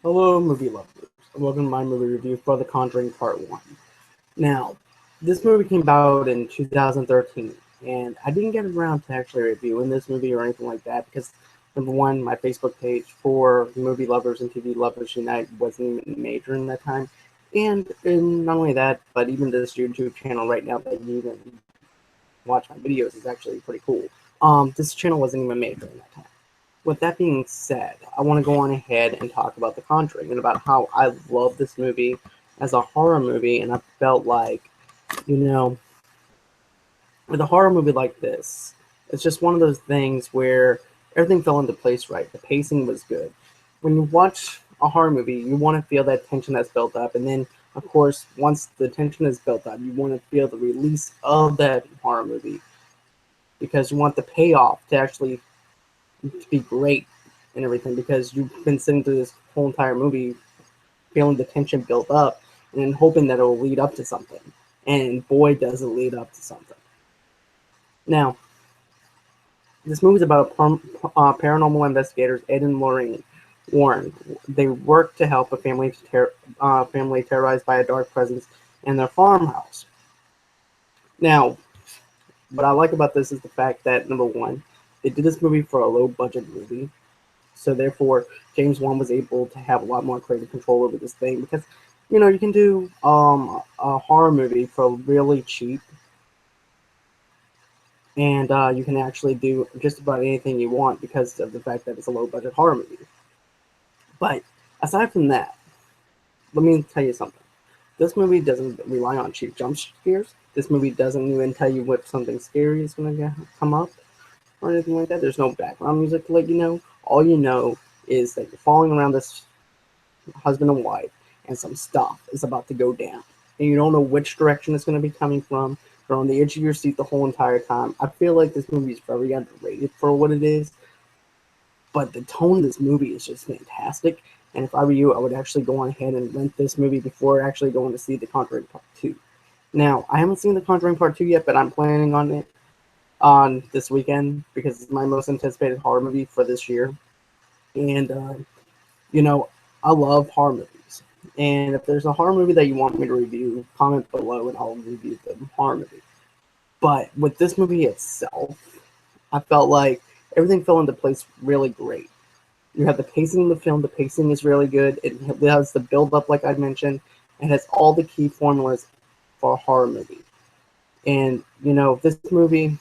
Hello, movie lovers, and welcome to my movie review for The Conjuring Part 1. Now, this movie came out in 2013, and I didn't get around to actually reviewing this movie or anything like that because, number one, my Facebook page for movie lovers and TV lovers unite wasn't even major in that time. And not only that, but even this YouTube channel right now that you even watch my videos is actually pretty cool. This channel wasn't even major in that time. With that being said, I want to go on ahead and talk about The Conjuring and about how I love this movie as a horror movie, and I felt like, you know, with a horror movie like this, it's just one of those things where everything fell into place right. The pacing was good. When you watch a horror movie, you want to feel that tension that's built up, and then, of course, once the tension is built up, you want to feel the release of that horror movie because you want the payoff to actually to be great and everything because you've been sitting through this whole entire movie feeling the tension build up and then hoping that it will lead up to something. And boy, does it lead up to something. Now, this movie is about paranormal investigators Ed and Lorraine Warren. They work to help a family terrorized by a dark presence in their farmhouse. Now, what I like about this is the fact that number one, they did this movie for a low budget movie. So therefore, James Wan was able to have a lot more creative control over this thing because, you can do a horror movie for really cheap, and you can actually do just about anything you want because of the fact that it's a low budget horror movie. But aside from that, let me tell you something. This movie doesn't rely on cheap jump scares. This movie doesn't even tell you what something scary is going to come up or anything like that. There's no background music to let you know. All you know is that you're following around this husband and wife, and some stuff is about to go down. And you don't know which direction it's going to be coming from. You're on the edge of your seat the whole entire time. I feel like this movie is very underrated for what it is, but the tone of this movie is just fantastic. And if I were you, I would actually go on ahead and rent this movie before actually going to see The Conjuring Part 2. Now, I haven't seen The Conjuring Part 2 yet, but I'm planning on it on this weekend because it's my most anticipated horror movie for this year. And you know, I love horror movies. And if there's a horror movie that you want me to review, comment below and I'll review the horror movie. But with this movie itself, I felt like everything fell into place really great. You have the pacing of the film, the pacing is really good. It has the build up, like I mentioned, and has all the key formulas for a horror movie. And, this movie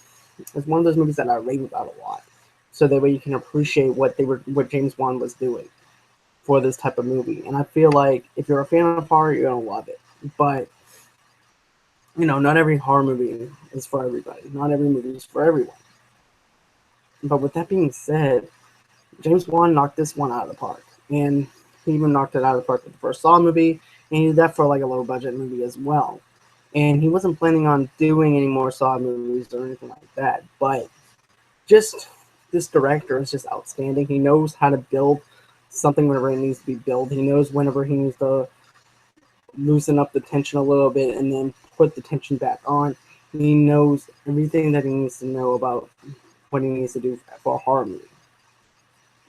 is one of those movies that I rave about a lot. So that way you can appreciate what James Wan was doing for this type of movie. And I feel like if you're a fan of horror, you're gonna love it. But not every horror movie is for everybody. Not every movie is for everyone. But with that being said, James Wan knocked this one out of the park, and he even knocked it out of the park with the first Saw movie, and he did that for like a low budget movie as well. And he wasn't planning on doing any more Saw movies or anything like that. But just this director is just outstanding. He knows how to build something whenever it needs to be built. He knows whenever he needs to loosen up the tension a little bit and then put the tension back on. He knows everything that he needs to know about what he needs to do for a horror movie.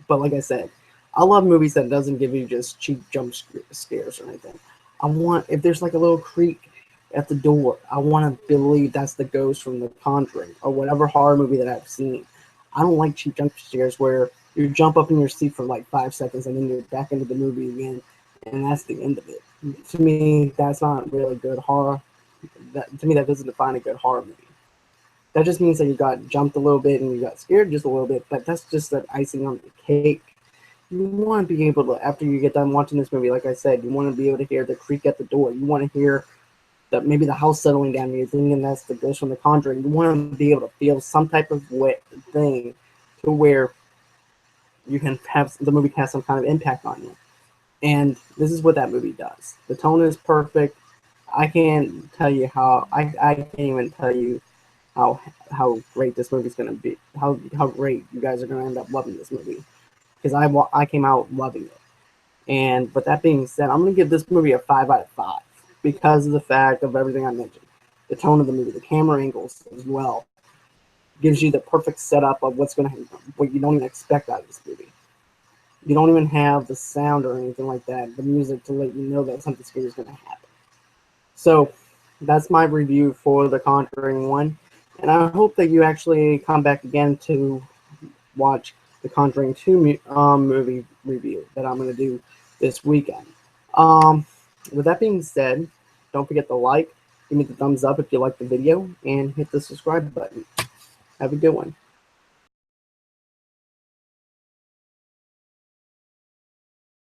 But like I said, I love movies that doesn't give you just cheap jump scares or anything. I want if there's like a little creak at the door, I want to believe that's the ghost from The Conjuring or whatever horror movie that I've seen. I don't like cheap jump scares where you jump up in your seat for like 5 seconds and then you're back into the movie again, and that's the end of it. To me, that's not really good horror. To me, that doesn't define a good horror movie. That just means that you got jumped a little bit and you got scared just a little bit, but that's just that icing on the cake. You want to be able to, after you get done watching this movie, like I said, you want to be able to hear the creak at the door. You want to hear that maybe the house settling down and you're thinking that's the ghost from The Conjuring. You want to be able to feel some type of wet thing to where you can have the movie can have some kind of impact on you. And this is what that movie does. The tone is perfect. I can't tell you how I can't even tell you how great this movie's gonna be. How great you guys are gonna end up loving this movie because I came out loving it. And with that being said, I'm gonna give this movie a 5 out of 5 because of the fact of everything I mentioned, the tone of the movie, the camera angles as well, gives you the perfect setup of what you don't even expect out of this movie. You don't even have the sound or anything like that, the music to let you know that something scary is going to happen. So that's my review for the Conjuring 1. And I hope that you actually come back again to watch the Conjuring 2 movie review that I'm going to do this weekend. With that being said, don't forget to like, give me the thumbs up if you like the video, and hit the subscribe button. Have a good one.